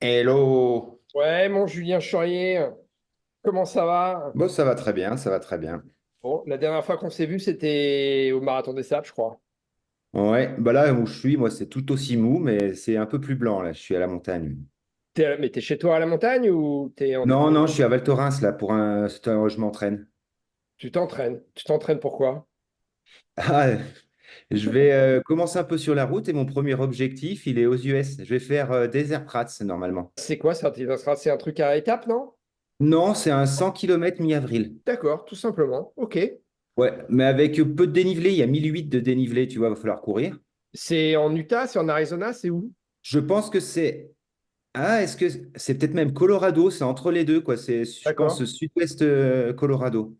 Hello! Ouais, mon Julien Chaurier, comment ça va? Bon, ça va très bien, ça va très bien. Bon, la dernière fois qu'on s'est vu, c'était au Marathon des Sables, je crois. Ouais, bah là où je suis, moi, c'est tout aussi mou, mais c'est un peu plus blanc, là. Je suis à la montagne. Mais t'es chez toi à la montagne ou t'es en Non, déplacement? non, je suis à Val Thorens, là, je m'entraîne. Tu t'entraînes. Tu t'entraînes pourquoi? Ah, je vais commencer un peu sur la route et mon premier objectif, il est aux US. Je vais faire Desert Rats, normalement. C'est quoi ça? C'est un truc à étapes, non? Non, c'est un 100 km mi-avril. D'accord, tout simplement. Ok. Ouais, mais avec peu de dénivelé, il y a 1008 de dénivelé, tu vois, il va falloir courir. C'est en Utah, c'est en Arizona, c'est où? Je pense que c'est Ah, est-ce que c'est peut-être même Colorado? C'est entre les deux, quoi. C'est, je pense, D'accord. sud-ouest Colorado.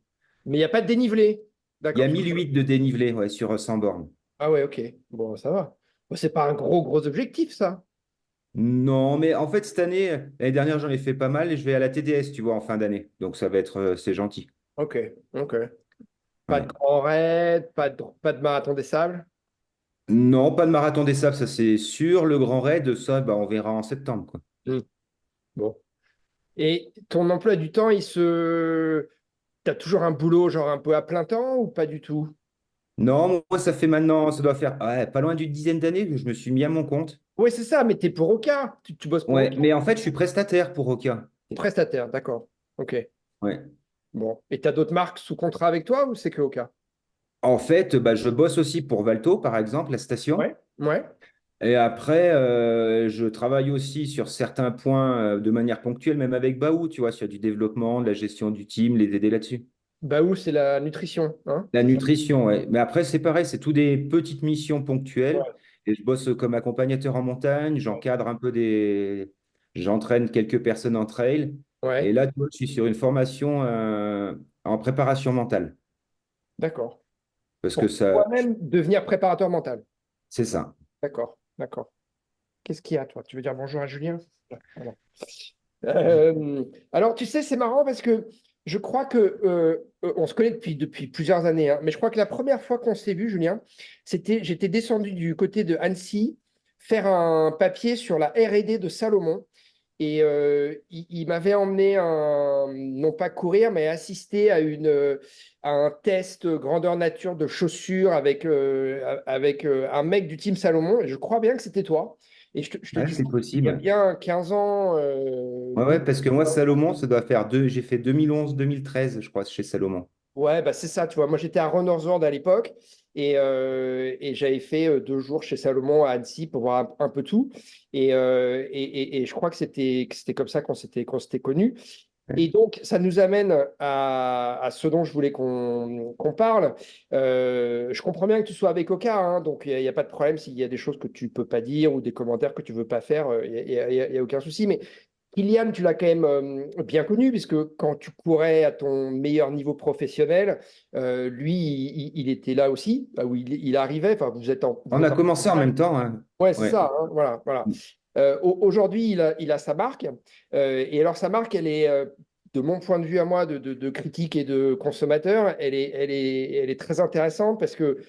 Mais il n'y a pas de dénivelé. Il y D'accord. a 1008 de dénivelé, ouais, sur 100 bornes. Ah ouais, ok. Bon, ça va. Bon, c'est pas un gros objectif, ça. Non, mais en fait, cette année, l'année dernière, j'en ai fait pas mal et je vais à la TDS, tu vois, en fin d'année. Donc, ça va être, c'est gentil. Ok, ok. Pas de Ouais. grand raid, pas de marathon des sables. Non, pas de marathon des sables, ça c'est sûr. Le Grand Raid, ça, bah, on verra en septembre, quoi. Hmm. Bon. Et ton emploi du temps, T'as toujours un boulot genre un peu à plein temps ou pas du tout? Non, moi, ça fait maintenant, ça doit faire ouais, pas loin d'une dizaine d'années que je me suis mis à mon compte. Oui, c'est ça, mais t'es pour Oka. Tu bosses pour Ouais, Oka. mais en fait, je suis prestataire pour Oka. T'es prestataire, d'accord. Ok. Ouais. Bon. Et t'as d'autres marques sous contrat avec toi ou c'est que Oka? En fait, bah, je bosse aussi pour Valto, par exemple, la station. Ouais. Ouais. Et après, je travaille aussi sur certains points de manière ponctuelle, même avec Baou, tu vois, sur du développement, de la gestion du team, les aider là-dessus. Bah où c'est la nutrition, hein? La nutrition, ouais. Mais après, c'est pareil, c'est tout des petites missions ponctuelles. Ouais. Et je bosse comme accompagnateur en montagne, j'encadre un peu des. J'entraîne quelques personnes en trail. Et Ouais. là, tu vois, je suis sur une formation en préparation mentale. D'accord. Parce que Pour ça, toi-même devenir préparateur mental. c'est ça. D'accord. D'accord. Qu'est-ce qu'il y a, toi? Tu veux dire bonjour à Julien? Voilà. Alors, tu sais, c'est marrant parce que je crois que on se connaît depuis plusieurs années, hein, mais je crois que la première fois qu'on s'est vu, Julien, j'étais descendu du côté de Annecy faire un papier sur la R&D de Salomon. Et il m'avait emmené, non pas courir, mais assister à un test grandeur nature de chaussures avec un mec du team Salomon. Et je crois bien que c'était toi. Et je te Ouais, dis, c'est il y a possible. bien 15 ans, Ouais, ouais, parce que moi, Salomon, ça doit faire deux. J'ai fait 2011-2013, je crois, chez Salomon. ouais, bah c'est ça, tu vois. Moi, j'étais à Runnersworld à l'époque et j'avais fait 2 jours chez Salomon à Annecy pour voir un peu tout. Et je crois que c'était comme ça qu'on s'était connus. Ouais. Et donc, ça nous amène à ce dont je voulais qu'on parle. Je comprends bien que tu sois avec Oka, hein, donc il n'y a pas de problème s'il y a des choses que tu peux pas dire ou des commentaires que tu veux pas faire, il y a aucun souci. Mais Kylian, tu l'as quand même bien connu, puisque quand tu courais à ton meilleur niveau professionnel, lui, il était là aussi, où il arrivait. Enfin, vous On a êtes en commencé en même temps, hein. Ouais, c'est Ouais. ça, hein, voilà, voilà. Aujourd'hui, il a sa marque. Et alors, sa marque, elle est, de mon point de vue à moi, de critique et de consommateur, elle est très intéressante parce que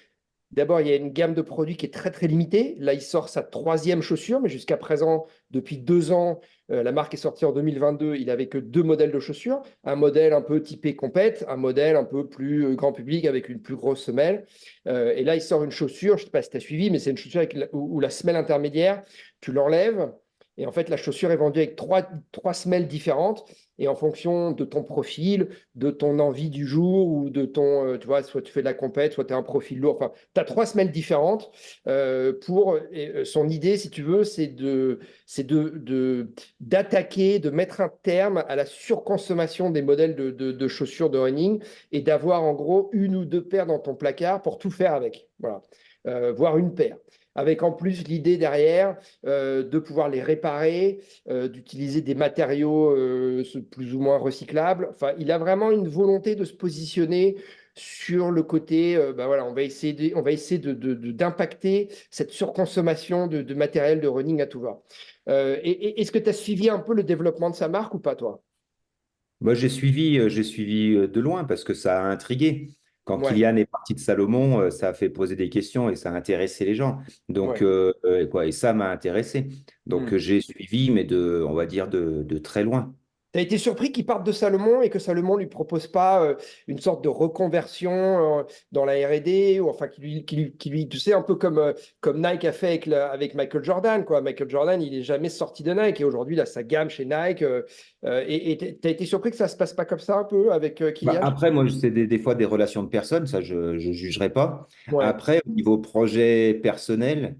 d'abord, il y a une gamme de produits qui est très, très limitée. Là, il sort sa troisième chaussure, mais jusqu'à présent, depuis 2 ans, la marque est sortie en 2022. Il n'avait que deux modèles de chaussures. Un modèle un peu typé compète, un modèle un peu plus grand public avec une plus grosse semelle. Et là, il sort une chaussure, je ne sais pas si tu as suivi, mais c'est une chaussure où la semelle intermédiaire, tu l'enlèves. Et en fait, la chaussure est vendue avec trois semelles différentes. Et en fonction de ton profil, de ton envie du jour ou de ton, tu vois, soit tu fais de la compète, soit tu as un profil lourd. Enfin, tu as trois semelles différentes son idée, si tu veux, d'attaquer, de mettre un terme à la surconsommation des modèles de chaussures de running et d'avoir en gros une ou deux paires dans ton placard pour tout faire avec. Voilà. Voire une paire. Avec en plus l'idée derrière de pouvoir les réparer, d'utiliser des matériaux plus ou moins recyclables. Enfin, il a vraiment une volonté de se positionner sur le côté, bah voilà, on va essayer cette surconsommation de matériel de running à tout va. Est-ce que tu as suivi un peu le développement de sa marque ou pas, toi? Moi, j'ai suivi de loin parce que ça a intrigué. Quand Ouais, Kylian est parti de Salomon, ça a fait poser des questions et ça a intéressé les gens. Donc, ouais. quoi, et ça m'a intéressé. Donc, Hmm. j'ai suivi, mais on va dire de très loin. Tu as été surpris qu'il parte de Salomon et que Salomon lui propose pas une sorte de reconversion dans la R&D, ou enfin tu sais, un peu comme Nike a fait avec Michael Jordan, quoi. Michael Jordan, il est jamais sorti de Nike et aujourd'hui, il a sa gamme chez Nike. Et tu as été surpris que ça se passe pas comme ça un peu avec Bah, Kylian? après, moi, c'est des fois des relations de personnes, ça, je ne jugerai pas. Ouais. Après, au niveau projet personnel,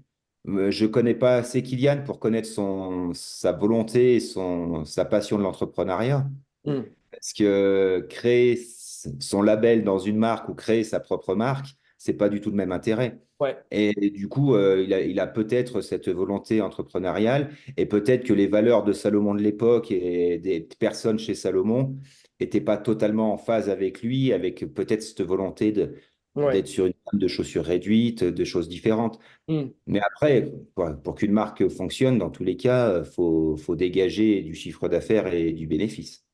je ne connais pas assez Kylian pour connaître sa volonté et sa passion de l'entrepreneuriat. Hmm. Parce que créer son label dans une marque ou créer sa propre marque, c'est pas du tout le même intérêt. Ouais. Et du coup, il a peut-être cette volonté entrepreneuriale et peut-être que les valeurs de Salomon de l'époque et des personnes chez Salomon n'étaient pas totalement en phase avec lui, avec peut-être cette volonté Ouais. d'être sur une gamme de chaussures réduites, de choses différentes. Hmm. Mais après, pour qu'une marque fonctionne, dans tous les cas, faut dégager du chiffre d'affaires et du bénéfice.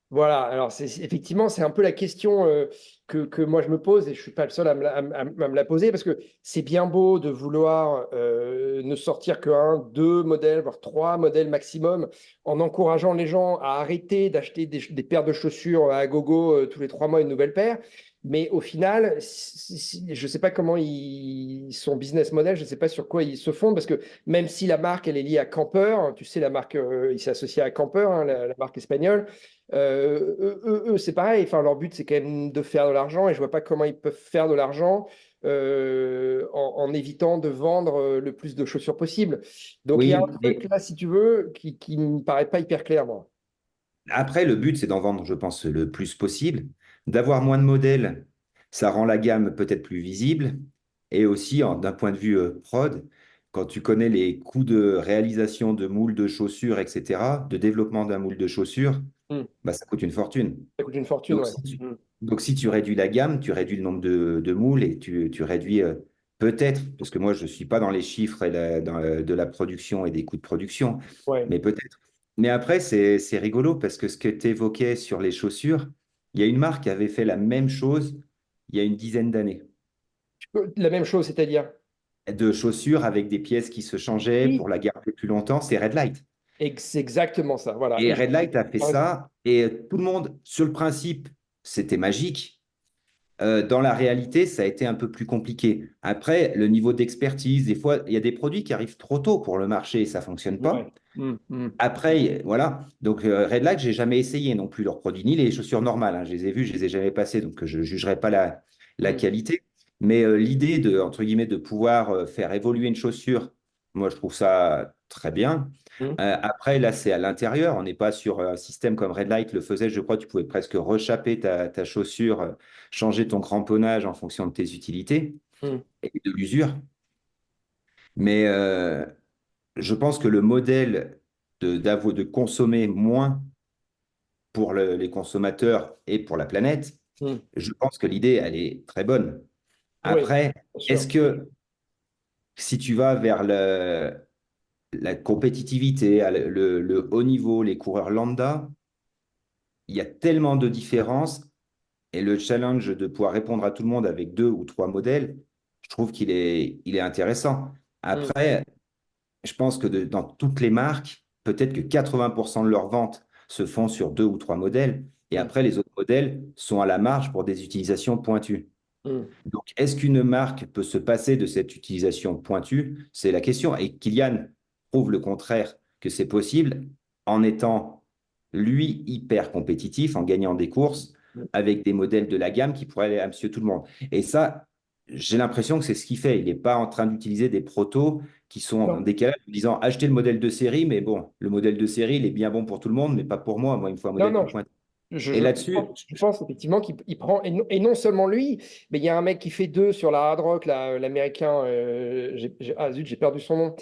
Voilà, alors effectivement, c'est un peu la question que moi je me pose et je suis pas le seul à me la poser parce que c'est bien beau de vouloir ne sortir que un, deux modèles, voire trois modèles maximum, en encourageant les gens à arrêter d'acheter des paires de chaussures à gogo tous les 3 mois une nouvelle paire. Mais au final, je ne sais pas comment son business model, je ne sais pas sur quoi ils se fondent parce que même si la marque elle est liée à Camper, tu sais la marque, il s'est associé à Camper, hein, la marque espagnole. C'est pareil. Enfin, leur but, c'est quand même de faire de l'argent et je vois pas comment ils peuvent faire de l'argent en évitant de vendre le plus de chaussures possible. Donc, il y a Oui, un truc mais là, si tu veux, qui ne me paraît pas hyper clair, moi. après, le but, c'est d'en vendre, je pense, le plus possible. D'avoir moins de modèles, ça rend la gamme peut-être plus visible. Et aussi, d'un point de vue prod, quand tu connais les coûts de réalisation de moules de chaussures, etc., de développement d'un moule de chaussures, Hmm. bah, ça coûte une fortune. Ça coûte une fortune, Donc, ouais. si tu, Hmm. donc, si tu réduis la gamme, tu réduis le nombre de moules et tu réduis peut-être, parce que moi, je ne suis pas dans les chiffres de la production et des coûts de production, Ouais. mais peut-être. Mais après, c'est rigolo parce que ce que tu évoquais sur les chaussures, il y a une marque qui avait fait la même chose il y a une dizaine d'années. La même chose, c'est-à-dire. De chaussures avec des pièces qui se changeaient Oui, pour la garder plus longtemps, c'est Red Light. c'est exactement ça. Voilà. Et Red Light a fait ça et tout le monde, sur le principe, c'était magique. Dans la réalité, ça a été un peu plus compliqué. Après, le niveau d'expertise, des fois, il y a des produits qui arrivent trop tôt pour le marché et ça ne fonctionne pas. Ouais. Hmm. Hmm. Après, voilà. Donc, Red Light, j'ai jamais essayé non plus leurs produits, ni les chaussures normales, hein. Je les ai vues, je les ai jamais passées, donc je ne jugerai pas la Hmm. qualité. Mais l'idée de, entre guillemets, de pouvoir faire évoluer une chaussure, moi, je trouve ça très bien. Hmm. Après, là, c'est à l'intérieur. On n'est pas sur un système comme Red Light le faisait. Je crois que tu pouvais presque rechaper ta chaussure, changer ton cramponnage en fonction de tes utilités Hmm. et de l'usure. Mais je pense que le modèle de consommer moins pour les consommateurs et pour la planète, Hmm. je pense que l'idée, elle est très bonne. Oui, Après, bien est-ce sûr. que si tu vas vers la compétitivité, le haut niveau, les coureurs lambda, il y a tellement de différences et le challenge de pouvoir répondre à tout le monde avec deux ou trois modèles, je trouve il est intéressant. Hmm. Après, je pense que dans toutes les marques, peut-être que 80% de leurs ventes se font sur deux ou trois modèles. Et Hmm. après, les autres modèles sont à la marge pour des utilisations pointues. Hmm. Donc, est-ce qu'une marque peut se passer de cette utilisation pointue? C'est la question. Et Kylian prouve le contraire, que c'est possible en étant, lui, hyper compétitif, en gagnant des courses Hmm. avec des modèles de la gamme qui pourraient aller à monsieur tout le monde. Et ça, j'ai l'impression que c'est ce qu'il fait. Il n'est pas en train d'utiliser des protos qui sont en Non. décalage, en disant achetez le modèle de série, mais bon, le modèle de série, il est bien bon pour tout le monde, mais pas pour moi. Moi, il me faut un Non, modèle non, plus pointu. Je, Et je là-dessus, je pense effectivement qu'il prend, et non seulement lui, mais il y a un mec qui fait deux sur la Hard Rock, l'américain, ah zut, j'ai perdu son nom.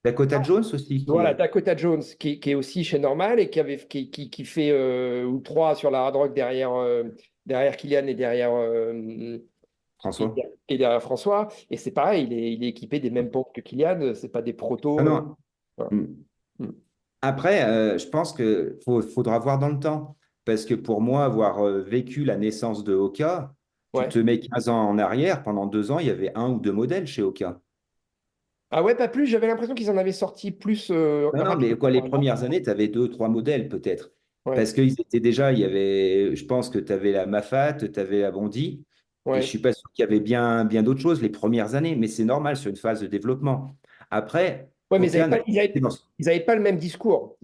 Dakota Jones aussi, qui Voilà, est Dakota Jones, qui est aussi chez Normal et qui fait ou trois sur la Hard Rock derrière Kylian François. et derrière François. Et c'est pareil, il est équipé des mêmes pompes que Kylian, c'est pas des Ah protos. non. Voilà. Mm. Mm. Après, je pense qu'il faudra voir dans le temps. Parce que pour moi, avoir vécu la naissance de Hoka, Tu Ouais. te mets 15 ans en arrière, pendant 2 ans, il y avait un ou deux modèles chez Oka. Ah ouais, pas plus. J'avais l'impression qu'ils en avaient sorti plus Non, non, mais quoi, les rapidement, non. premières années, tu avais deux, trois modèles peut-être. Ouais, Parce qu'ils étaient déjà, il y avait, je pense que tu avais la Mafat, tu avais la Bondy, et je ouais. suis pas sûr qu'il y avait bien, bien d'autres choses les premières années, mais c'est normal sur une phase de développement. Après, Ouais, mais Oka n'a pas été dans ils avaient pas le même discours.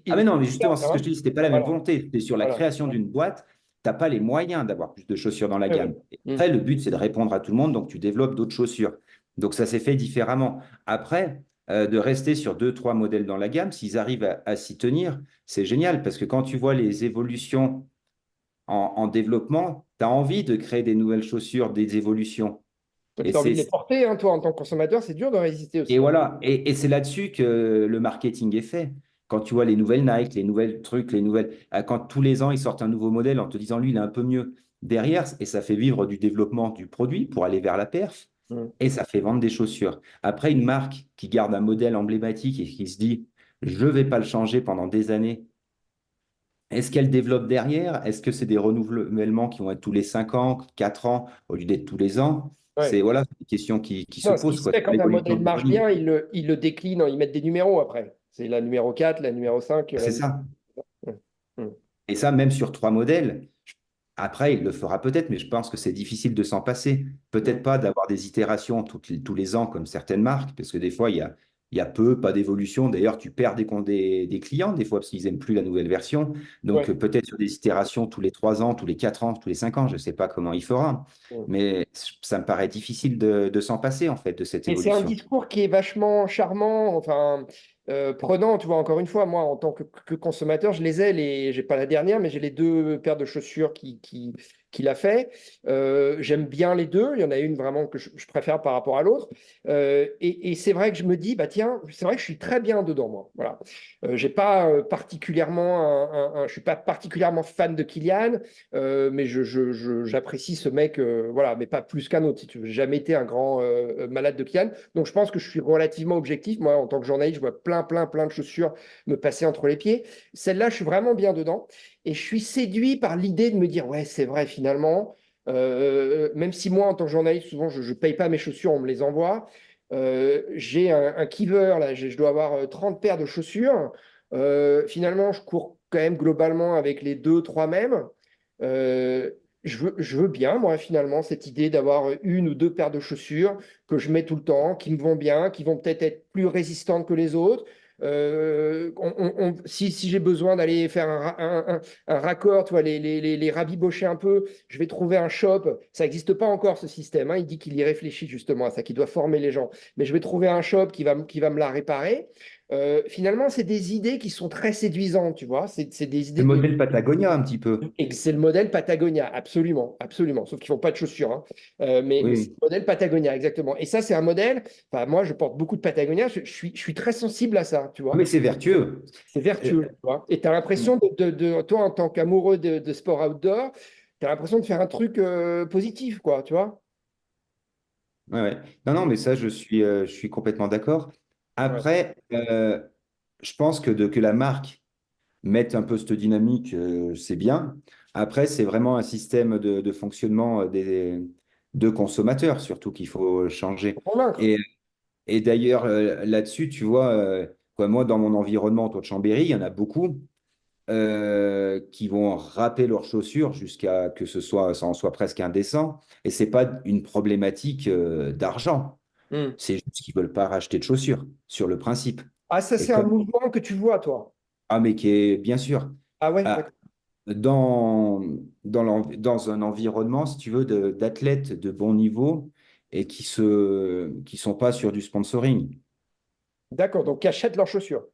Ah mais non, mais justement, c'est ce que je Hein. te dis, c'était pas la même Voilà, volonté. C'était sur la voilà. création d'une boîte, tu n'as pas les moyens d'avoir plus de chaussures dans la Ouais, ouais. gamme. Et Mm. après, le but, c'est de répondre à tout le monde, donc tu développes d'autres chaussures. Donc ça s'est fait différemment. Après, de rester sur deux, trois modèles dans la gamme, s'ils arrivent à s'y tenir, c'est génial, parce que quand tu vois les évolutions en développement, tu as envie de créer des nouvelles chaussures, des évolutions. Et Et puis, tu as envie c'est de les porter, hein, toi, en tant que consommateur, c'est dur de résister Et aussi. Hein. voilà, et c'est là-dessus que le marketing est fait. Quand tu vois les nouvelles Nike, les nouvelles trucs, les nouvelles. Quand tous les ans, ils sortent un nouveau modèle en te disant, lui, il est un peu mieux derrière, et ça fait vivre du développement du produit pour aller vers la perf, Mm. et ça fait vendre des chaussures. Après, une marque qui garde un modèle emblématique et qui se dit, je ne vais pas le changer pendant des années, est-ce qu'elle développe derrière? Est-ce que c'est des renouvellements qui vont être tous les 5 ans, 4 ans, au lieu d'être tous les ans? C'est Ouais. voilà, c'est une question qui se Non, ce qui pose, se quoi, fait sur quand un l'évolution modèle du marche produit. bien, ils le déclinent, ils mettent des numéros après. C'est la numéro 4, la numéro 5, la C'est numéro... ça. Mm. Mm. Et ça, même sur trois modèles, après, il le fera peut-être, mais je pense que c'est difficile de s'en passer. Mm. Peut-être pas d'avoir des itérations tous les ans comme certaines marques, parce que des fois, il y a peu, pas d'évolution. D'ailleurs, tu perds des clients, des fois, parce qu'ils n'aiment plus la nouvelle version. Donc, Ouais. peut-être sur des itérations tous les 3 ans, tous les 4 ans, tous les 5 ans, je ne sais pas comment il fera. Mm. Mais ça me paraît difficile de s'en passer, en fait, de cette Et c'est un évolution. discours qui est vachement charmant, enfin prenant, tu vois, encore une fois, moi, en tant que consommateur, je les ai, j'ai pas la dernière, mais j'ai les deux paires de chaussures qu'il a fait. J'aime bien les deux, il y en a une vraiment que je préfère par rapport à l'autre. Et c'est vrai que je me dis, bah tiens, c'est vrai que je suis très bien dedans, moi. Voilà. J'ai pas particulièrement je suis pas particulièrement fan de Kylian, mais j'apprécie ce mec, voilà, mais pas plus qu'un autre. Si tu veux, j'ai jamais été un grand malade de Kylian, donc je pense que je suis relativement objectif. Moi, en tant que journaliste, je vois plein de chaussures me passer entre les pieds. Celle-là, je suis vraiment bien dedans, et je suis séduit par l'idée de me dire, ouais, c'est vrai finalement. Même si moi, en tant que journaliste, souvent, je ne paye pas mes chaussures, on me les envoie. J'ai un Kiver, là, je dois avoir 30 paires de chaussures. Finalement, je cours quand même globalement avec les deux, trois mêmes. Euh, je veux bien, moi, finalement, cette idée d'avoir une ou deux paires de chaussures que je mets tout le temps, qui me vont bien, qui vont peut-être être plus résistantes que les autres. Si j'ai besoin d'aller faire un raccord, tu vois, les rabibocher un peu, je vais trouver un shop. Ça n'existe pas encore, ce système. Hein. Il dit qu'il y réfléchit justement à ça, qu'il doit former les gens. Mais je vais trouver un shop qui va me la réparer. Finalement, c'est des idées qui sont très séduisantes, tu vois. C'est des C'est idées le de... modèle Patagonia, un petit peu. Et c'est le modèle Patagonia, absolument, absolument. Sauf qu'ils font pas de chaussures, hein. Mais c'est Oui. le modèle Patagonia, exactement. Et ça, c'est un modèle. Enfin, moi, je porte beaucoup de Patagonia. Je suis très sensible à ça, tu Ah, vois. mais c'est vertueux. C'est Euh, vertueux, tu vois. Et tu as l'impression toi, en tant qu'amoureux de sport outdoor, tu as l'impression de faire un truc positif, quoi, tu vois. Ouais, ouais. Non, non, mais ça, je suis complètement d'accord. Ouais. Après, je pense que la marque mette un peu cette dynamique, c'est bien. Après, c'est vraiment un système de fonctionnement de consommateurs, surtout qu'il faut changer. Faut convaincre. Et, et d'ailleurs, là-dessus, tu vois, quoi, moi, dans mon environnement autour de Chambéry, il y en a beaucoup qui vont râper leurs chaussures jusqu'à que ça en soit presque indécent. Et c'est pas une problématique d'argent. Hmm. C'est juste qu'ils veulent pas racheter de chaussures, sur le principe. Ah, ça, Et c'est un comme, mouvement que tu vois, toi. ah, mais qui est, bien sûr, Ah ouais, ah, d'accord. dans un environnement, si tu veux, d'athlètes de bon niveau et qui sont pas sur du sponsoring, D'accord, donc achètent leurs chaussures.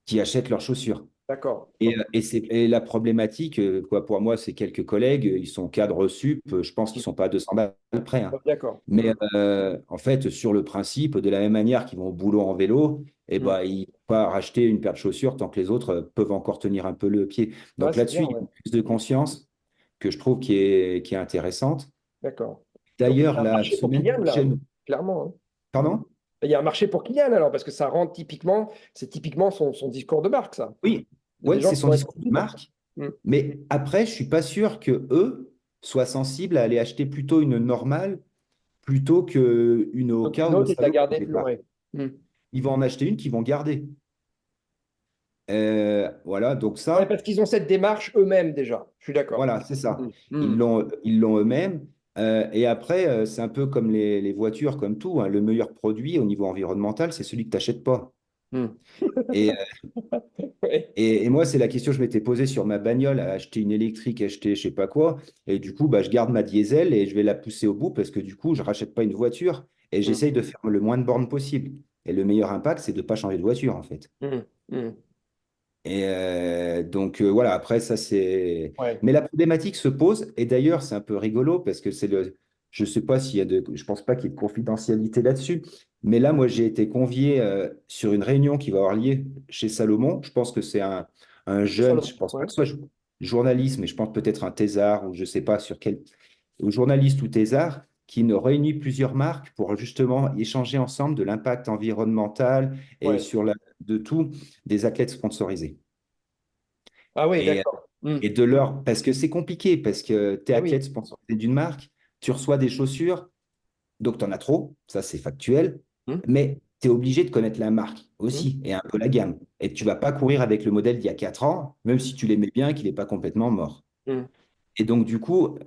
qui achètent leurs chaussures. D'accord. Et, Ok. euh, et, c'est, et la problématique, quoi, pour moi, c'est quelques collègues, ils sont cadres sup, je pense qu'ils Hmm. sont pas à 200 balles près, hein. D'accord. Mais Hmm. en fait, sur le principe, de la même manière qu'ils vont au boulot en vélo, eh Hmm. ben, ils ne vont pas racheter une paire de chaussures tant que les autres peuvent encore tenir un peu le pied. Ouais, Donc c'est là-dessus, bien, il y a ouais. une prise de conscience que je trouve qui est intéressante. D'accord. Donc, il y D'ailleurs, a un la marché pour semaine Kylian, là, prochaine, clairement. Hein. pardon? Il y a un marché pour Kylian, alors, parce que ça rend typiquement, c'est typiquement son discours de marque, ça. Oui, Il y a des ouais, gens c'est qui son vont être discours de contents. marque. Hmm. Mais après, je suis pas sûr que eux soient sensibles à aller acheter plutôt une normale plutôt qu'une Donc, Oka une ou une autre, et de la Salo au garder plus départ. longtemps. Hmm. Ils vont en acheter une qu'ils vont garder. Voilà, donc Ouais, ça, parce qu'ils ont cette démarche eux-mêmes déjà. Je suis d'accord. voilà, c'est ça. Hmm. Hmm. Ils l'ont eux-mêmes. Et après, c'est un peu comme les voitures, comme tout, hein. Le meilleur produit au niveau environnemental, c'est celui que tu n'achètes pas. Hmm. Et, Ouais. et moi, c'est la question que je m'étais posée sur ma bagnole, à acheter une électrique, acheter je sais pas quoi. Et du coup, bah, je garde ma diesel et je vais la pousser au bout parce que du coup, je rachète pas une voiture et Hmm. j'essaye de faire le moins de bornes possible. Et le meilleur impact, c'est de ne pas changer de voiture, en fait. Hmm. Hmm. Et donc voilà, après ça c'est. Ouais. Mais la problématique se pose, et d'ailleurs c'est un peu rigolo parce que c'est le. Je sais pas s'il y a de. Je pense pas qu'il y ait de confidentialité là-dessus, mais là moi j'ai été convié sur une réunion qui va avoir lieu chez Salomon. Je pense que c'est un jeune, je Salomon. pense pas Ouais. que ce soit journaliste, mais je pense peut-être un thésard ou je sais pas sur quel. Ou journaliste ou thésard qui ne réunit plusieurs marques pour justement échanger ensemble de l'impact environnemental et Ouais. sur de tout des athlètes sponsorisés. Ah oui, Et, d'accord. Hmm. et de leur, parce que c'est compliqué, parce que tu es Eh oui. athlète sponsorisé d'une marque, tu reçois des chaussures, donc tu en as trop, ça c'est factuel, Hmm. mais tu es obligé de connaître la marque Hmm. aussi et un peu la gamme. Et tu vas pas courir avec le modèle d'il y a 4 ans, même si tu l'aimais bien, qu'il n'est pas complètement mort. Hmm. Et donc du coup,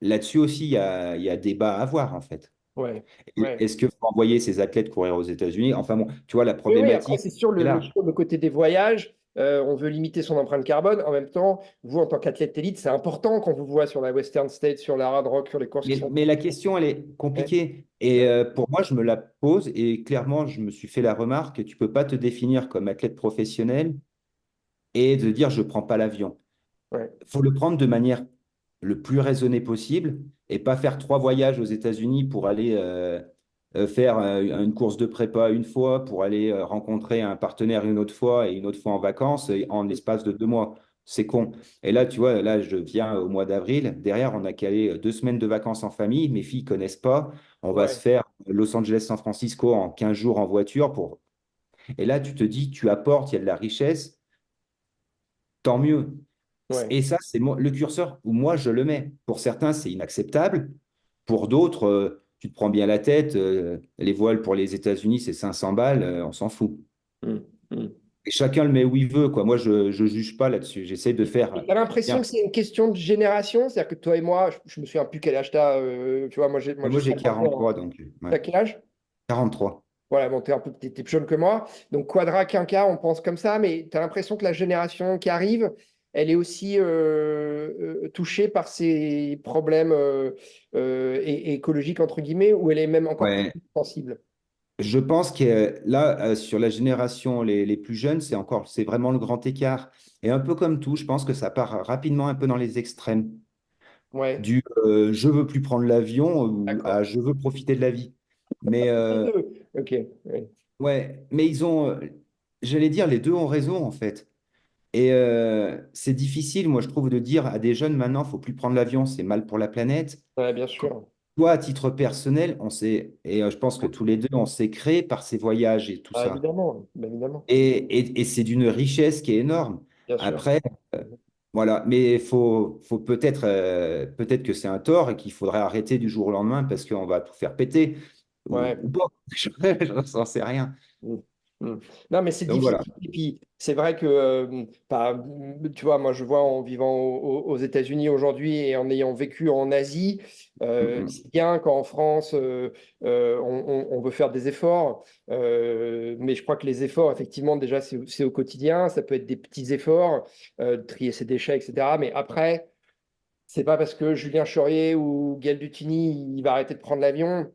là-dessus aussi, il y a débat à avoir en fait. Ouais. Ouais. Est-ce qu'il faut envoyer ces athlètes courir aux États-Unis? Enfin bon, tu vois, la Oui, oui, après, problématique c'est sûr, est large. le côté des voyages, on veut limiter son empreinte carbone. En même temps, vous, en tant qu'athlète élite, c'est important qu'on vous voit sur la Western State, sur la Hard Rock, sur les courses qui Mais, sont. mais la question, elle est Ouais, compliquée. Et ouais, pour moi, je me la pose et clairement, je me suis fait la remarque que tu peux pas te définir comme athlète professionnel et de dire je prends pas l'avion. ouais. Il faut le prendre de manière le plus raisonnée possible et pas faire 3 voyages aux États-Unis pour aller faire une course de prépa une fois, pour aller rencontrer un partenaire une autre fois et une autre fois en vacances en Mm. l'espace de 2 mois. C'est con. Et là, tu vois, là, je viens au mois d'avril. Derrière, on a calé 2 semaines de vacances en famille. Mes filles connaissent pas. On va se Ouais, faire Los Angeles-San Francisco en 15 jours en voiture pour. Et là, tu te dis, tu apportes, il y a de la richesse, tant mieux. ouais. Et ça, c'est le curseur où moi je le mets. Pour certains, c'est inacceptable. Pour d'autres, tu te prends bien la tête. Les voiles pour les États-Unis, c'est 500 balles, on s'en fout. Mm. Mm. Et chacun le met où il veut, quoi. Moi, je ne juge pas là-dessus. J'essaie de faire. Et t'as l'impression Bien. que c'est une question de génération? C'est-à-dire que toi et moi, je me souviens plus quel âge t'as, tu vois, moi j'ai Moi, j'ai 53 ans. 43, donc ouais. T'as quel âge? 43. Voilà, bon, t'es plus jeune que moi. Donc, Quadra, Quinca, on pense comme ça, mais tu as l'impression que la génération qui arrive, elle est aussi touchée par ces problèmes écologiques, entre guillemets, ou elle est même encore plus Ouais. sensible. Je pense que là, sur la génération les plus jeunes, c'est vraiment le grand écart. Et un peu comme tout, je pense que ça part rapidement un peu dans les extrêmes. Ouais, Du je veux plus prendre l'avion ou d'accord. à je veux profiter de la vie. Mais Les deux. Ok. Ouais. ouais, mais j'allais dire, les deux ont raison en fait. Et c'est difficile, moi je trouve, de dire à des jeunes maintenant, faut plus prendre l'avion, c'est mal pour la planète. Ouais, bien sûr. Toi, à titre personnel, et je pense que tous les deux, on s'est créé par ces voyages et tout Ah, ça. évidemment, bah, évidemment, Et c'est d'une richesse qui est énorme. bien sûr. Après, voilà, mais faut peut-être que c'est un tort et qu'il faudrait arrêter du jour au lendemain parce qu'on va tout faire péter ou, Ouais. ou pas. Je n'en sais rien. Mm. Mm. Non, mais c'est Donc voilà. difficile. Et puis, c'est vrai que, tu vois, moi, je vois en vivant aux États-Unis aujourd'hui et en ayant vécu en Asie, Mm, c'est bien quand en France, on veut faire des efforts. Mais je crois que les efforts, effectivement, déjà, c'est au quotidien. Ça peut être des petits efforts, de trier ses déchets, etc. Mais après, c'est pas parce que Julien Chaurier ou Gaël Dutigny, il va arrêter de prendre l'avion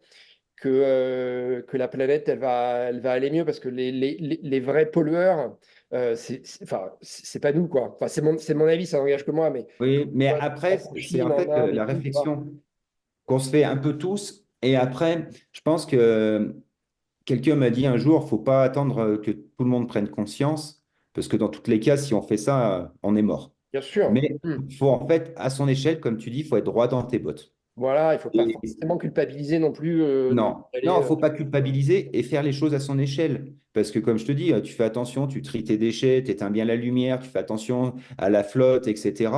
que la planète, elle va aller mieux parce que les vrais pollueurs, enfin, c'est pas nous, quoi. Enfin, c'est mon avis, ça n'engage que moi, mais oui, mais ouais, après, en c'est Chine, en en fait Inde et la tout, tu vois. réflexion qu'on se fait un peu tous. Et après, je pense que quelqu'un m'a dit un jour, faut pas attendre que tout le monde prenne conscience, parce que dans tous les cas, si on fait ça, on est mort. Bien sûr. Mais il faut en fait, à son échelle, comme tu dis, il faut être droit dans tes bottes. Voilà, il faut pas Et forcément culpabiliser non plus non, d'aller. non, faut pas culpabiliser et faire les choses à son échelle. Parce que comme je te dis, tu fais attention, tu tries tes déchets, tu éteins bien la lumière, tu fais attention à la flotte, etc.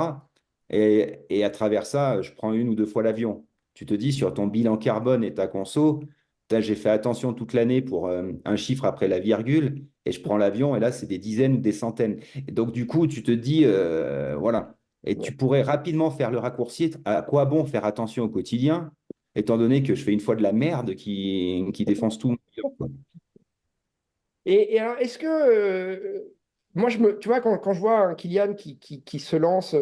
Et à travers ça, je prends une ou deux fois l'avion. Tu te dis, sur ton bilan carbone et ta conso, putain, j'ai fait attention toute l'année pour un chiffre après la virgule, et je prends l'avion, et là, c'est des dizaines ou des centaines. Et donc, du coup, tu te dis, voilà. Et tu pourrais rapidement faire le raccourci. À quoi bon faire attention au quotidien, étant donné que je fais une fois de la merde qui défonce tout. Et alors, est-ce que moi, tu vois, quand je vois un Kylian qui se lance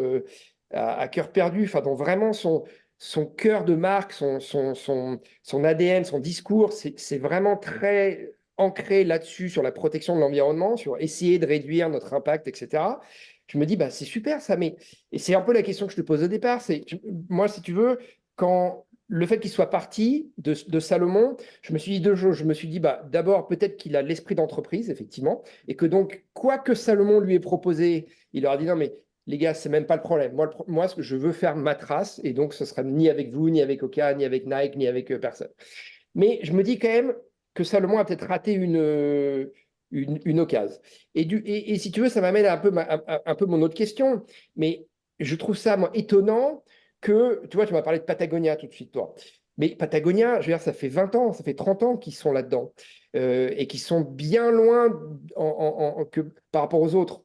à cœur perdu, enfin, dont vraiment son cœur de marque, son ADN, son discours, c'est vraiment très ancré là-dessus, sur la protection de l'environnement, sur essayer de réduire notre impact, etc. Je me dis, bah, c'est super ça, mais et c'est un peu la question que je te pose au départ. Moi, si tu veux, quand le fait qu'il soit parti de Salomon, je me suis dit deux choses. Je me suis dit, bah, d'abord, peut-être qu'il a l'esprit d'entreprise, effectivement, et que donc, quoi que Salomon lui ait proposé, il leur a dit, non, mais les gars, c'est même pas le problème. Moi, ce que je veux faire ma trace, et donc, ce sera ni avec vous, ni avec Oka, ni avec Nike, ni avec personne. Mais je me dis quand même que Salomon a peut-être raté une occasion. Et si tu veux, ça m'amène à un peu mon autre question. Mais je trouve ça, moi, étonnant que, tu vois, tu m'as parlé de Patagonia tout de suite, toi. Mais Patagonia, je veux dire, ça fait 20 ans, ça fait 30 ans qu'ils sont là-dedans et qu'ils sont bien loin par rapport aux autres.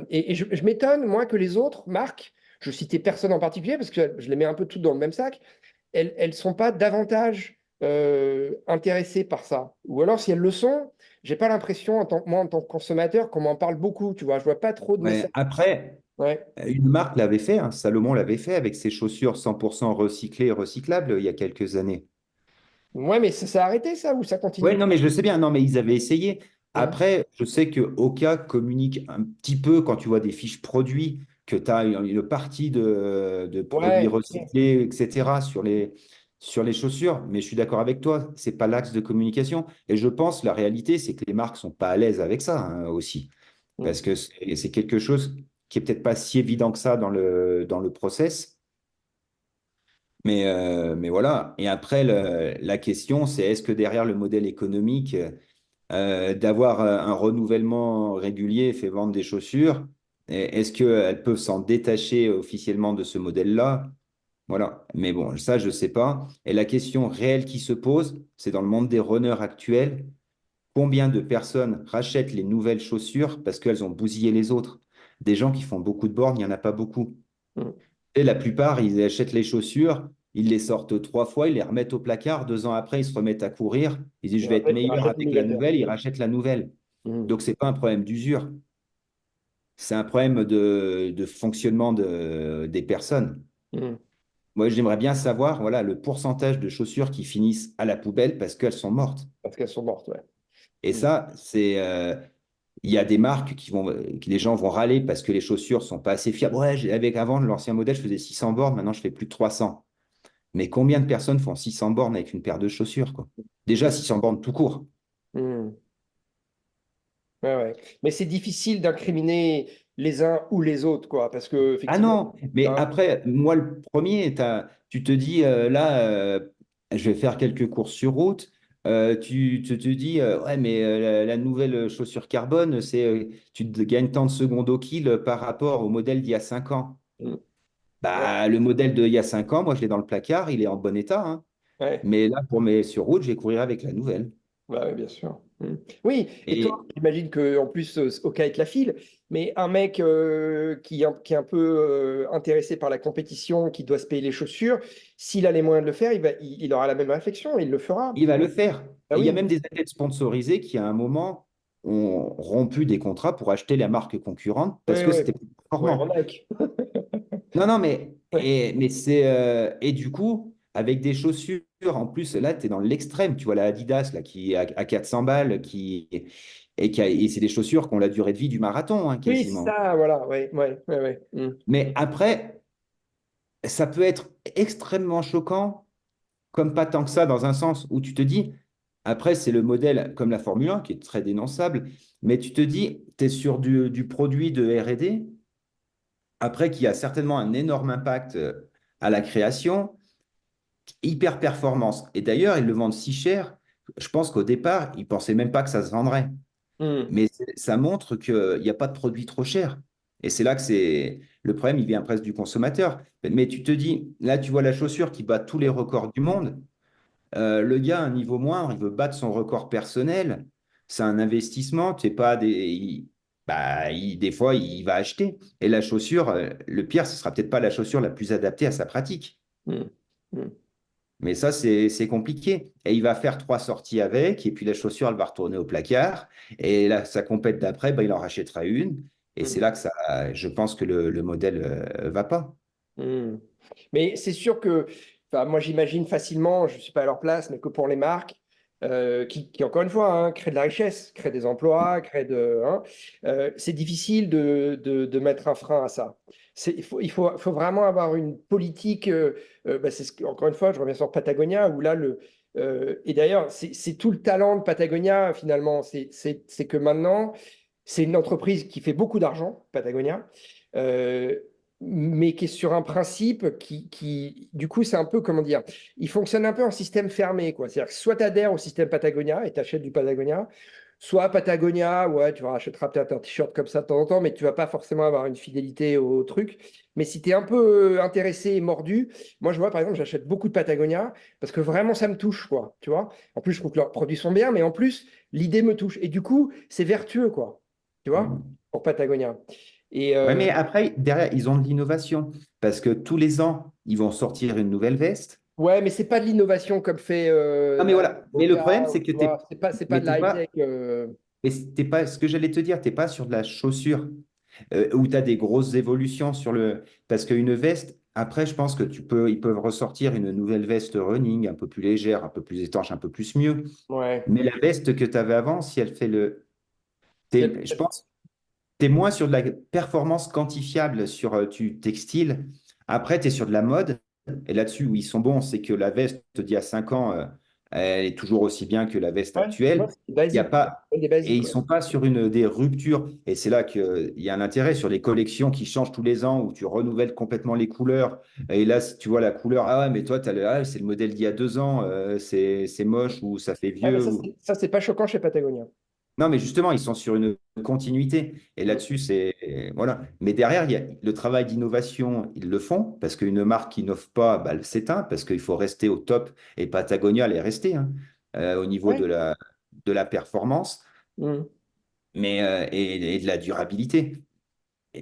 Et je m'étonne, moi, que les autres marques, je citais personne en particulier parce que je les mets un peu toutes dans le même sac, elles ne sont pas davantage intéressées par ça. Ou alors, si elles le sont, j'ai pas l'impression, moi, en tant que consommateur, qu'on m'en parle beaucoup, tu vois. Je vois pas trop de Ouais. messages. Après, Ouais, une marque l'avait fait, hein, Salomon l'avait fait avec ses chaussures 100% recyclées et recyclables il y a quelques années. ouais, mais ça s'est arrêté, ça, ou ça Oui, continue? non, mais je sais bien, non, mais ils avaient essayé. Hum. Après, je sais que Oka communique un petit peu quand tu vois des fiches produits, que tu as une partie de produits Ouais, recyclés, etc., sur les chaussures. Mais je suis d'accord avec toi, c'est pas l'axe de communication. Et je pense, la réalité, c'est que les marques sont pas à l'aise avec ça, hein, aussi. hum, Parce que c'est quelque chose qui est peut-être pas si évident que ça dans le process. Mais voilà. Et après, la question, c'est est-ce que derrière le modèle économique, d'avoir un renouvellement régulier fait vendre des chaussures, est-ce qu'elles peuvent s'en détacher officiellement de ce modèle-là? Voilà. Mais bon, ça, je ne sais pas. Et la question réelle qui se pose, c'est dans le monde des runners actuels, combien de personnes rachètent les nouvelles chaussures parce qu'elles ont bousillé les autres? Des gens qui font beaucoup de bornes, il n'y en a pas beaucoup. hum. Et la plupart, ils achètent les chaussures, ils les sortent trois fois, ils les remettent au placard. 2 ans après, ils se remettent à courir. Ils disent, je Et vais être après, tu meilleur rachètes une avec la nouvelle paire. nouvelle. Ils rachètent la nouvelle. Hum, Donc, ce n'est pas un problème d'usure. C'est un problème de fonctionnement des personnes. hum. Moi, j'aimerais bien savoir, voilà, le pourcentage de chaussures qui finissent à la poubelle parce qu'elles sont mortes. Parce qu'elles sont mortes, ouais. Et Hum. ça, il y a des marques qui les gens vont râler parce que les chaussures sont pas assez fiables. Ouais, avec avant, l'ancien modèle, je faisais 600 bornes, maintenant je fais plus de 300. Mais combien de personnes font 600 bornes avec une paire de chaussures, quoi? Déjà, 600 bornes tout court. Hum. Ouais, ouais. Mais c'est difficile d'incriminer les uns ou les autres, quoi, parce que Ah effectivement, non, mais hein, après, moi, le premier, tu te dis, là, je vais faire quelques courses sur route. Tu te dis, ouais, mais la nouvelle chaussure carbone, tu te gagnes tant de secondes au kill par rapport au modèle d'il y a 5 ans. hum. Ouais, Bah, le modèle d'il y a 5 ans, moi, je l'ai dans le placard, il est en bon état, hein. ouais. Mais là, pour mes sur route, je vais courir avec la nouvelle. Ouais, ouais, bien sûr. Oui, et toi, Et j'imagine que en plus, Oka est la file, mais un mec qui est un peu intéressé par la compétition, qui doit se payer les chaussures, s'il a les moyens de le faire, il aura la même réflexion, il le fera. il va le faire. Ah Et il y a oui, même des athlètes sponsorisés qui, à un moment, ont rompu des contrats pour acheter la marque concurrente parce oui, que oui. c'était plus Ouais, performant. Nike. Non, non, mais, Ouais. et du coup, avec des chaussures, en plus, là, tu es dans l'extrême. Tu vois la Adidas, là, qui est à 400 balles, et c'est des chaussures qui ont la durée de vie du marathon, hein, Oui, quasiment. ça, voilà, ouais, ouais, ouais, ouais. Mais après, ça peut être extrêmement choquant comme pas tant que ça, dans un sens où tu te dis, après, c'est le modèle comme la Formule 1 qui est très dénonçable, mais tu te dis, tu es sur du produit de R&D, après, qui a certainement un énorme impact à la création, hyper performance. Et d'ailleurs, ils le vendent si cher, je pense qu'au départ, ils ne pensaient même pas que ça se vendrait. Hum, Mais ça montre qu'il n'y a pas de produit trop cher. Et c'est là que c'est le problème, il vient presque du consommateur. Mais tu te dis, là, tu vois la chaussure qui bat tous les records du monde. Le gars, à un niveau moindre, il veut battre son record personnel. C'est un investissement. Tu sais pas des fois, il va acheter. Et la chaussure, le pire, ce sera peut-être pas la chaussure la plus adaptée à sa pratique. Mm. Mm. Mais ça, c'est compliqué. Et il va faire 3 sorties avec, et puis la chaussure, elle va retourner au placard. Et là, sa compète d'après, ben, il en rachètera une. Et c'est Mm. là que je pense que le modèle va pas. Mm. Mais c'est sûr que, enfin, moi j'imagine facilement, je ne suis pas à leur place, mais que pour les marques, qui, encore une fois, hein, créent de la richesse, créent des emplois, c'est difficile de mettre un frein à ça. Il faut vraiment avoir une politique, bah, encore une fois, je reviens sur Patagonia, où là, et d'ailleurs, c'est tout le talent de Patagonia, finalement, c'est que maintenant, c'est une entreprise qui fait beaucoup d'argent, Patagonia. Euh, mais qui est sur un principe du coup, c'est un peu, comment dire, il fonctionne un peu en système fermé, quoi. C'est-à-dire que soit tu adhères au système Patagonia et tu achètes du Patagonia, soit Patagonia, ouais, tu rachèteras peut-être un t-shirt comme ça de temps en temps, mais tu vas pas forcément avoir une fidélité au truc. Mais si tu es un peu intéressé et mordu, moi, je vois, par exemple, j'achète beaucoup de Patagonia parce que vraiment, ça me touche, quoi. Tu vois? En plus, je trouve que leurs produits sont bien, mais en plus, l'idée me touche. Et du coup, c'est vertueux, quoi. Tu vois? Pour Patagonia. Et, Ouais, mais après, derrière, ils ont de l'innovation. Parce que tous les ans, ils vont sortir une nouvelle veste. ouais, mais c'est pas de l'innovation comme fait Ah, mais Nike, voilà. Mais le Hoka, problème, c'est que tu vois. C'est pas mais de t'es la pas, high-tech. mais t'es pas, ce que j'allais te dire, t'es pas sur de la chaussure où tu as des grosses évolutions sur le. Parce qu'une veste, après, je pense que ils peuvent ressortir une nouvelle veste running, un peu plus légère, un peu plus étanche, un peu plus mieux. Ouais. Mais la veste que tu avais avant, si elle fait le. Si elle- Je pense tu es moins sur de la performance quantifiable sur du textile. Après, tu es sur de la mode. Et là-dessus, où ils sont bons, c'est que la veste d'il y a 5 ans, elle est toujours aussi bien que la veste Ouais, ouais, actuelle. c'est Il y a basique. pas, Ouais, des et ils basiques, ne ouais. sont pas sur des ruptures. Et c'est là qu'il y a un intérêt sur les collections qui changent tous les ans, où tu renouvelles complètement les couleurs. Et là, si tu vois la couleur, ah ouais, mais toi, c'est le modèle d'il y a 2 ans, c'est moche ou ça fait Ouais, mais vieux. ça, c'est pas choquant chez Patagonia. Non, mais justement, ils sont sur une continuité. Et Mm. là-dessus, c'est. Voilà. Mais derrière, il y a le travail d'innovation, ils le font, parce qu'une marque qui n'offre pas, bah, elle s'éteint, parce qu'il faut rester au top. Et Patagonia, elle est restée hein, au niveau Ouais. de la performance Mm. et de la durabilité.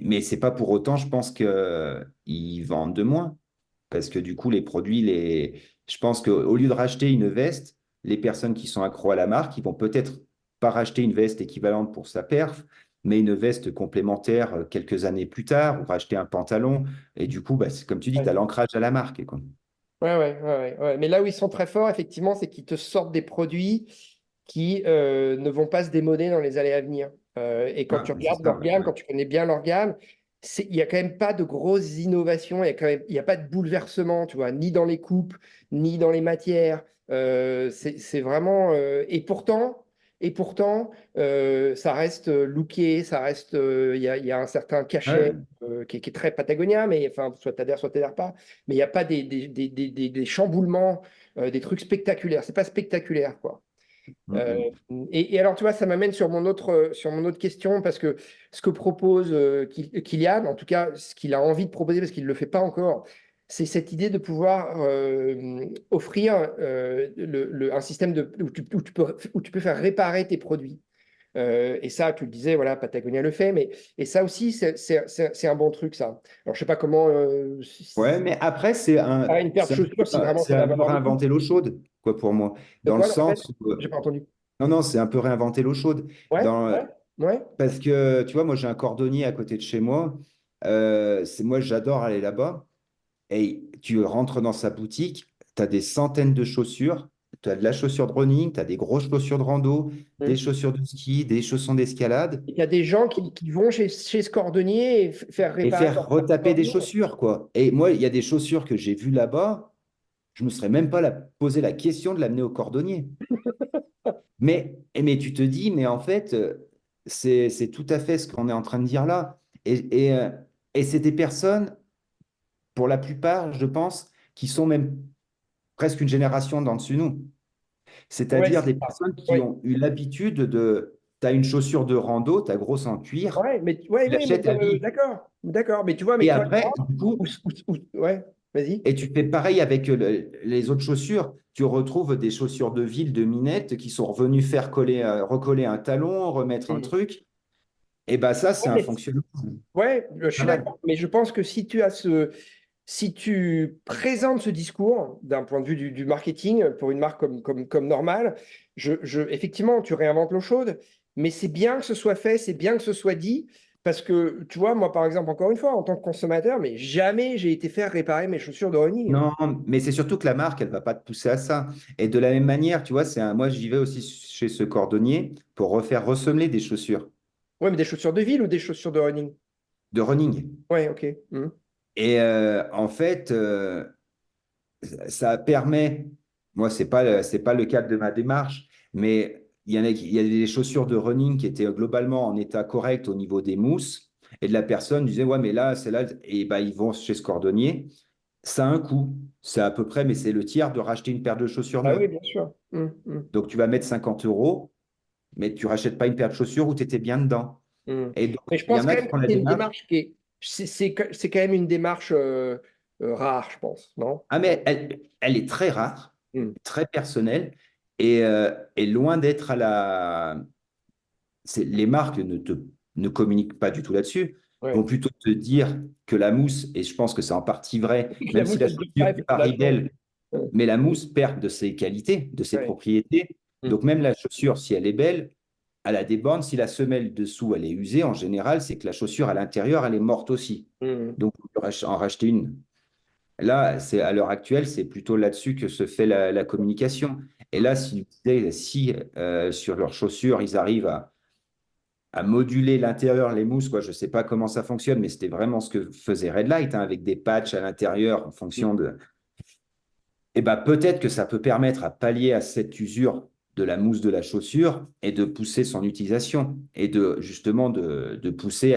Mais c'est pas pour autant, je pense qu'ils vendent de moins. Parce que du coup, les produits, je pense qu'au lieu de racheter une veste, les personnes qui sont accros à la marque, ils vont peut-être pas racheter une veste équivalente pour sa perf, mais une veste complémentaire quelques années plus tard, ou racheter un pantalon. Et du coup, bah, c'est comme tu dis, tu as Ouais. l'ancrage à la marque, quoi. Ouais, ouais, ouais, ouais, ouais. Mais là où ils sont très forts, effectivement, c'est qu'ils te sortent des produits qui ne vont pas se démoder dans les années à venir. Et quand Ah, tu c'est regardes ça, leur ouais, gamme, ouais. quand tu connais bien leur gamme, il n'y a quand même pas de grosses innovations, il y a pas de bouleversement, tu vois, ni dans les coupes, ni dans les matières. C'est vraiment. Et pourtant, ça reste looké, ça reste. Il y a un certain cachet Ouais. qui est très Patagonia, mais enfin, soit t'adhères, soit t'adhères pas. Mais il n'y a pas des chamboulements, des trucs spectaculaires. C'est pas spectaculaire, quoi. Mm, Euh, mm. et alors, tu vois, ça m'amène sur mon autre question, parce que ce que propose Kylian, en tout cas, ce qu'il a envie de proposer, parce qu'il ne le fait pas encore, c'est cette idée de pouvoir offrir un système où tu peux faire réparer tes produits. Et ça, tu le disais, voilà, Patagonia le fait, et ça aussi, c'est un bon truc, ça. Alors, je sais pas comment, Ouais, mais après, c'est un, une paire de c'est un chaussures, si peu, vraiment c'est ça va un peu valoir le coup. réinventer l'eau chaude, quoi, pour moi. De Dans le quoi, le répète? sens où, J'ai pas entendu. non, non, c'est un peu réinventer l'eau chaude. Ouais, Dans, ouais, ouais. Parce que, tu vois, moi, j'ai un cordonnier à côté de chez moi. Moi, j'adore aller là-bas. Et tu rentres dans sa boutique, tu as des centaines de chaussures. Tu as de la chaussure de running, tu as des grosses chaussures de rando, des Mm. chaussures de ski, des chaussons d'escalade. Il y a des gens qui vont chez ce cordonnier et faire Et réparer faire leur retaper des cordonnier. chaussures, quoi. Et moi, il y a des chaussures que j'ai vues là-bas, je ne me serais même pas posé la question de l'amener au cordonnier. Mais tu te dis, mais en fait, c'est tout à fait ce qu'on est en train de dire là. Et c'est des personnes, pour la plupart, je pense, qui sont même presque une génération d'en dessus nous. Ouais, C'est-à-dire c'est des ça. personnes qui Ouais. ont eu l'habitude de. as une chaussure de rando, ta grosse en cuir, Ouais, mais tu l'achètes à vie. d'accord, d'accord. Mais tu vois, mais Et quand après, du coup, ouais, vas-y. et tu fais pareil avec les autres chaussures. Tu retrouves des chaussures de ville, de minette, qui sont revenus faire coller, recoller un talon, remettre un Hmm. truc. Et ben ça, c'est Ouais, un fonctionnement je pas suis mal. d'accord. Mais je pense que si tu présentes ce discours d'un point de vue du marketing pour une marque comme Normal, effectivement, tu réinventes l'eau chaude, mais c'est bien que ce soit fait, c'est bien que ce soit dit, parce que, tu vois, moi, par exemple, encore une fois, en tant que consommateur, mais jamais j'ai été faire réparer mes chaussures de running. Non, mais c'est surtout que la marque, elle va pas te pousser à ça. Et de la même manière, tu vois, moi, j'y vais aussi chez ce cordonnier pour refaire ressemeler des chaussures Ouais, mais des chaussures de ville ou des chaussures de running? de running. Ouais, ok. Mhm. Et en fait, ça permet, moi, c'est pas le cadre de ma démarche, mais il y a des chaussures de running qui étaient globalement en état correct au niveau des mousses. Et de la personne disait, ouais, mais là, c'est là, et ben, ils vont chez ce cordonnier. Ça a un coût. C'est à peu près, mais c'est le tiers de racheter une paire de chaussures Ah oui, neuves. bien sûr. Donc, tu vas mettre 50 €, mais tu rachètes pas une paire de chaussures où tu étais bien dedans. Mm. Et donc, Mais je il y pense en quand a qui même que font la c'est une démarche. démarche c'est quand même une démarche rare, je pense, non? Ah, mais elle est très rare, Mm. très personnelle et loin d'être à la. Les marques ne communiquent pas du tout là-dessus, vont Ouais. plutôt te dire que la mousse, et je pense que c'est en partie vrai, Et que la même si mousse, la elle dit chaussure pas, il n'est faut que tu pas la changes. rebelle, Ouais. mais la mousse perd de ses qualités, de ses Ouais. propriétés. Mm. Donc même la chaussure, si elle est belle, elle a des bornes. Si la semelle dessous, elle est usée, en général, c'est que la chaussure à l'intérieur, elle est morte aussi. Mm. Donc, on peut en racheter une. Là, c'est à l'heure actuelle, c'est plutôt là-dessus que se fait la communication. Et là, si sur leurs chaussures, ils arrivent à moduler l'intérieur, les mousses, quoi, je ne sais pas comment ça fonctionne, mais c'était vraiment ce que faisait Red Light, hein, avec des patchs à l'intérieur en Mm. fonction de. Eh ben, peut-être que ça peut permettre à pallier à cette usure de la mousse de la chaussure et de pousser son utilisation et de justement de pousser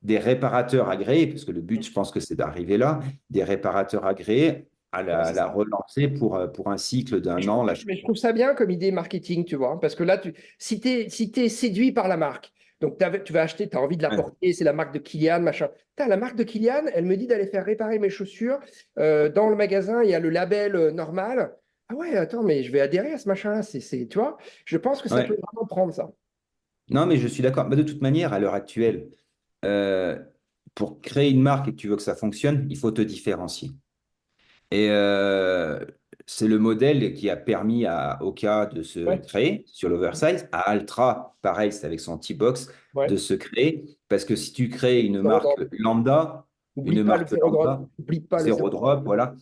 des réparateurs agréés, parce que le but, je pense que c'est d'arriver là, des réparateurs agréés à Ouais, la, c'est la ça. relancer pour un cycle d'un an. Mais je trouve ça bien comme idée marketing, tu vois, parce que là, si tu es, si t'es séduit par la marque, donc tu vas acheter, tu as envie de la Ouais. porter, c'est la marque de Kylian, machin. La marque de Kylian, elle me dit d'aller faire réparer mes chaussures. Dans le magasin, il y a le label normal. Ah ouais, attends, mais je vais adhérer à ce machin-là. Tu vois, je pense que ça peut Ouais. vraiment prendre ça. Non, mais je suis d'accord. Mais de toute manière, à l'heure actuelle, euh, pour créer une marque et que tu veux que ça fonctionne, il faut te différencier. Et c'est le modèle qui a permis à Oka de se Ouais, créer sur l'oversize, à Altra, pareil, c'est avec son T-Box, ouais. de se créer. Parce que si tu crées Zéro drop. une Oublie pas le marque zéro drop. lambda, Oublie pas le zéro zéro drop. drop, voilà,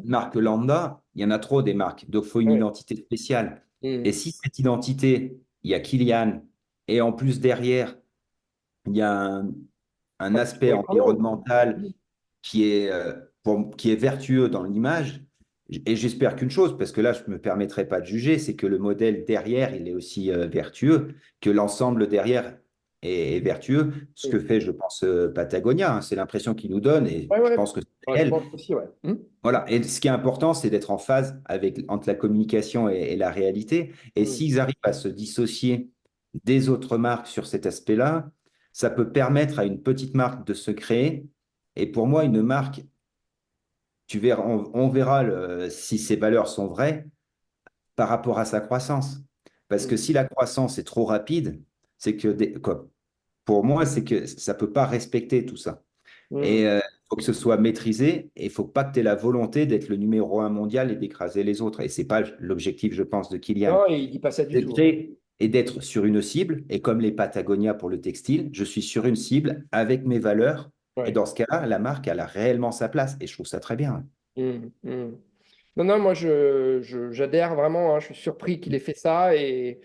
une marque lambda, il y en a trop des marques. Donc, il faut une Ouais. identité spéciale. Et Hmm. si cette identité, il y a Kylian, et en plus derrière, il y a un Un petit aspect peu écolo. environnemental qui est vertueux dans l'image. Et j'espère qu'une chose, parce que là, je ne me permettrai pas de juger, c'est que le modèle derrière, il est aussi vertueux, que l'ensemble derrière est vertueux. Ce que Hmm. fait, je pense, Patagonia, hein, c'est l'impression qu'il nous donne et Ouais, je ouais. pense que c'est Ouais, je réel. pense aussi, ouais. Hmm. Voilà. Et ce qui est important, c'est d'être en phase entre la communication et la réalité. Et Hmm. s'ils arrivent à se dissocier des autres marques sur cet aspect-là, ça peut permettre à une petite marque de se créer. Et pour moi, une marque, tu verras, on verra si ses valeurs sont vraies par rapport à sa croissance. Parce que Hmm. si la croissance est trop rapide, c'est que, quoi, pour moi, c'est que ça ne peut pas respecter tout ça. Et Hmm. il faut que ce soit maîtrisé et il ne faut pas que tu aies la volonté d'être le numéro un mondial et d'écraser les autres. Et ce n'est pas l'objectif, je pense, de Kylian. Non, il dit pas ça du De tout. créer et d'être sur une cible. Et comme les Patagonia pour le textile, je suis sur une cible avec mes valeurs. Et Ouais. dans ce cas-là, la marque, elle a réellement sa place. Et je trouve ça très bien. Hmm. Hmm. Non, non, moi, j'adhère vraiment, hein. Je suis surpris qu'il ait fait ça. Et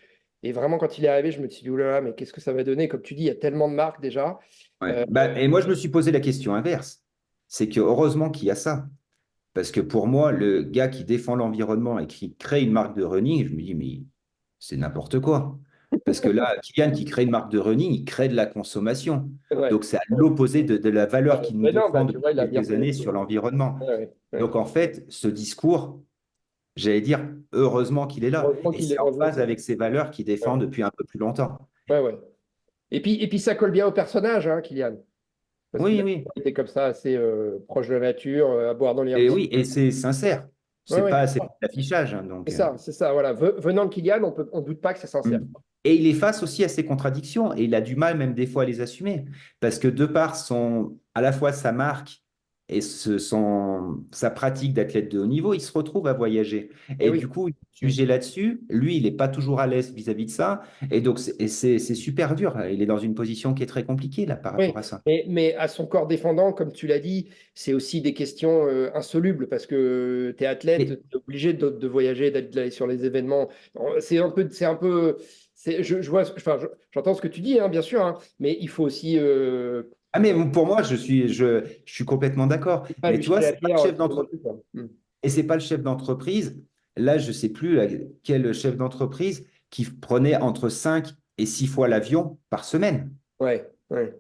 vraiment, quand il est arrivé, je me suis dit, oulala, mais qu'est-ce que ça va donner? Comme tu dis, il y a tellement de marques déjà. Ouais. Euh, Bah, et moi, je me suis posé la question inverse. C'est que heureusement qu'il y a ça. Parce que pour moi, le gars qui défend l'environnement et qui crée une marque de running, je me dis, mais c'est n'importe quoi. Parce que là, Kylian qui crée une marque de running, il crée de la consommation. ouais. Donc, c'est à l'opposé de la valeur qu'il nous Mais non, bah, défend tu depuis vois, il a bien quelques fait. années sur l'environnement. Ouais, ouais, ouais. Donc, en fait, ce discours, j'allais dire, heureusement qu'il est là. Et c'est en Heureusement phase qu'il est. avec ses valeurs qu'il défend Ouais. depuis un peu plus longtemps. Ouais, ouais. Et puis ça colle bien au personnage, hein, Kylian. Parce qu'il Oui, a oui. été comme ça, assez proche de la nature, à boire dans les Et ruisseaux. oui, et c'est sincère. Ouais, ouais, C'est pas de l'affichage, hein, c'est donc. ça, c'est ça. Voilà. Venant de Kylian, on doute pas que c'est sincère. Mm. Et il est face aussi à ses contradictions et il a du mal même des fois à les assumer parce que de par à la fois sa marque et sa pratique d'athlète de haut niveau, il se retrouve à voyager. Et Et oui. du coup, Mm. jugé là-dessus, lui, il n'est pas toujours à l'aise vis-à-vis de ça. Et donc, c'est super dur. Il est dans une position qui est très compliquée là par Oui, rapport à ça. mais à son corps défendant, comme tu l'as dit, c'est aussi des questions insolubles parce que tu es athlète, tu Et, es obligé de voyager, d'aller sur les événements. Je vois, enfin, j'entends ce que tu dis, hein, bien sûr, hein, mais il faut aussi ah, mais pour moi, je suis complètement d'accord. pas Mais lui tu vois, jeter la c'est pas le pierre chef tout le d'entreprise. monde, quoi. Mm. Et c'est pas le chef d'entreprise. Là, je sais plus quel chef d'entreprise qui prenait entre 5 et 6 fois l'avion par semaine. Ouais, ouais.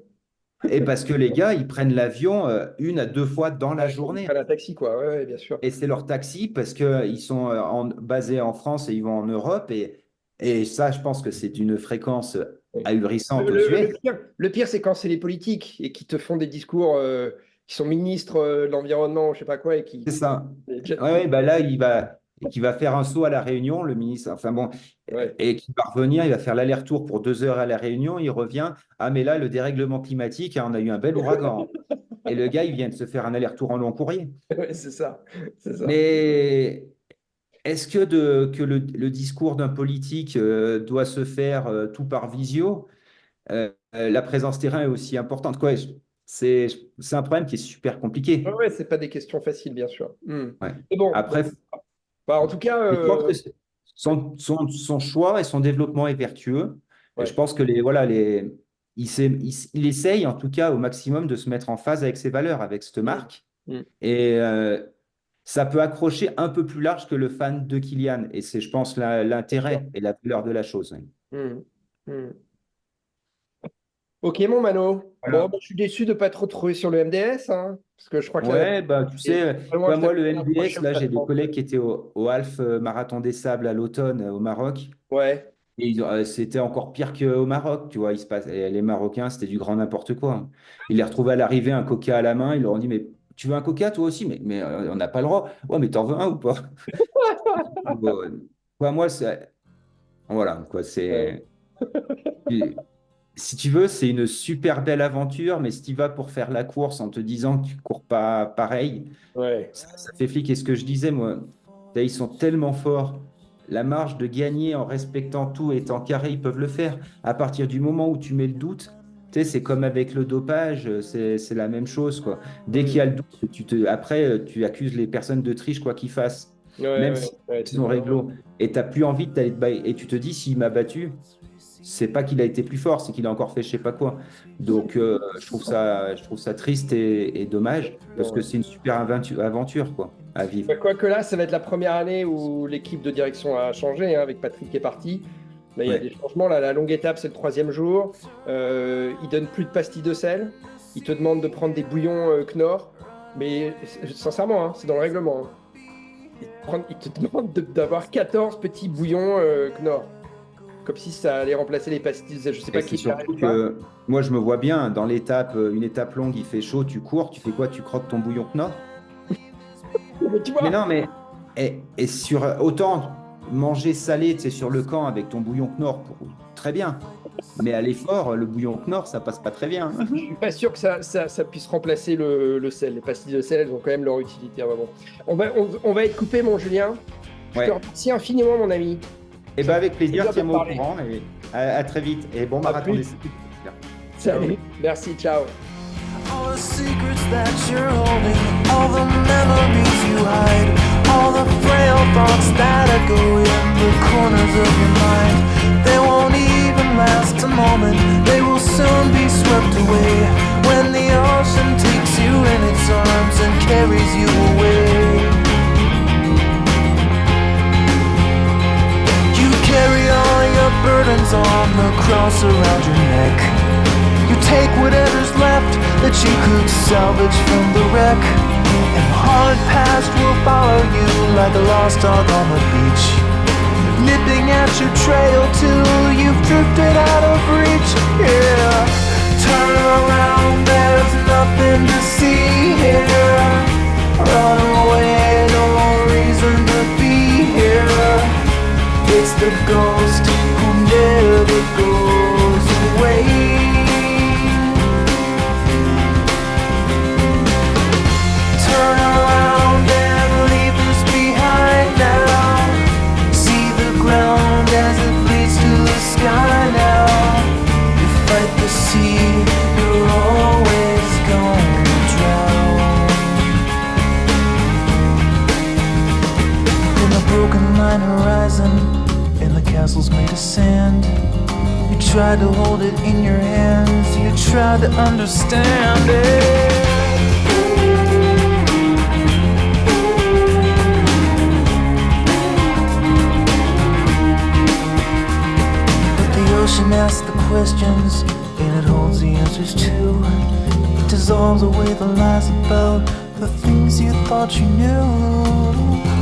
Et parce que les gars, ils prennent l'avion 1 à 2 fois dans la Ouais, il journée. prend un taxi, quoi. Ouais, ouais, bien sûr. Et c'est leur taxi parce qu'ils sont basés en France et ils vont en Europe. Et ça, je pense que c'est une fréquence Ouais. ahurissante Le, aux le- US. le pire, c'est quand c'est les politiques et qui te font des discours qui sont ministres de l'environnement, je sais pas quoi, et C'est ça. les jettent Ouais, tout. ouais, bah là, qui va faire un saut à la Réunion, le ministre. Enfin bon, Ouais. et qui va revenir, il va faire l'aller-retour pour 2 heures à la Réunion. Il revient. Ah, mais là, le dérèglement climatique, hein, on a eu un bel ouragan. Et le gars, il vient de se faire un aller-retour en long courrier. Ouais, c'est ça. C'est ça. Mais est-ce que le discours d'un politique doit se faire tout par visio? La présence terrain est aussi importante. Quoi, c'est un problème qui est super Ouais, compliqué. ouais, c'est pas des questions faciles, bien sûr. Ouais. Mais bon, Après, bah, en tout cas, je pense que son choix et son développement est vertueux. Et je ouais. pense que il essaye en tout cas au maximum de se mettre en phase avec ses valeurs, avec cette Mm. marque. Mm. Et ça peut accrocher un peu plus large que le fan de Kylian. Et c'est, je pense, Bien sûr. l'intérêt et la valeur de la chose. Oui. Mm. Mm. Ok, mon Mano. Bon, Voilà. bah, je suis déçu de ne pas te retrouver sur le MDS, hein, parce que je crois que Ouais, bah, tu et sais, vraiment, bah, je moi, t'avais le bien accroché MDS, au là, j'ai des classement. collègues qui étaient au Half Marathon des Sables à l'automne au Maroc. Ouais. Et c'était encore pire qu'au Maroc, tu vois. Les Marocains, c'était du grand n'importe quoi, hein. Ils les retrouvaient à l'arrivée, un coca à la main. Ils leur ont dit, mais tu veux un coca, toi aussi? Mais on n'a pas le droit. Ouais, mais t'en veux un ou pas? Bon, quoi, moi, voilà, quoi, Ouais. si tu veux, c'est une super belle aventure, mais si tu vas pour faire la course en te disant que tu cours pas pareil, Ouais. ça fait flic. Et ce que je disais, moi, ils sont tellement forts. La marge de gagner en respectant tout, étant carré, ils peuvent le faire. À partir du moment où tu mets le doute, tu sais, c'est comme avec le dopage, c'est la même chose, quoi. Dès qu'il y Mm. a le doute, après, tu accuses les personnes de triche, quoi qu'ils fassent, Ouais, même ouais, si ouais, ils c'est sont dur. réglo. Et tu n'as plus envie d'aller te battre. Et tu te dis, s'il m'a battu, c'est pas qu'il a été plus fort, c'est qu'il a encore fait je sais pas quoi. Donc, je trouve ça triste et dommage parce que Ouais. c'est une super aventure, quoi, à vivre. Bah, quoique là, ça va être la première année où l'équipe de direction a changé, hein, avec Patrick qui est parti. Là, il y a des Ouais. changements. Là, la longue étape, c'est le troisième jour. Ils donnent plus de pastilles de sel. Ils te demandent de prendre des bouillons Knorr. Mais sincèrement, hein, c'est dans le règlement, hein. Ils te demandent d'avoir 14 petits bouillons Knorr. Comme si ça allait remplacer les pastilles de sel. Je sais Et pas c'est qui y arrive surtout pas. que moi, je me vois bien dans l'étape, une étape longue, il fait chaud, tu cours, tu fais quoi? Tu croques ton bouillon Knorr? Mais tu Mais vois, non, mais et sur autant manger salé, tu sais, sur le camp avec ton bouillon Knorr, très bien. Mais à l'effort, le bouillon Knorr, ça passe pas très bien. je suis pas sûr que ça puisse remplacer le sel. Les pastilles de sel, elles ont quand même leur utilité à un moment. On va être coupé, mon Julien. Je te Ouais. remercie infiniment, mon ami. Et Ça ben me avec fait plaisir, plaisir de te tiens-moi au parler. courant et à très vite. Et bon À marathon plus. des cyclistes. Salut. Merci, ciao. All the secrets that you're holding, all the memories you hide, all the frail thoughts that echo in the corners of your mind. They won't even last a moment, they will soon be swept away when the ocean takes you in its arms and carries you away. You carry all your burdens on the cross around your neck. You take whatever's left that you could salvage from the wreck, and the hard past will follow you like a lost dog on the beach. nipping at your trail till you've drifted out of reach. Yeah, turn around, there's nothing to see here. Run away, no reason to be here. It's the ghost who never goes away. Turn around and leave us behind now. See the ground as it bleeds to the sky now. You fight the sea, you're always gonna drown. In the broken line horizon, in the castles made of sand, you tried to hold it in your hands, you tried to understand it. Ocean asks the questions, and it holds the answers too. It dissolves away the lies about the things you thought you knew.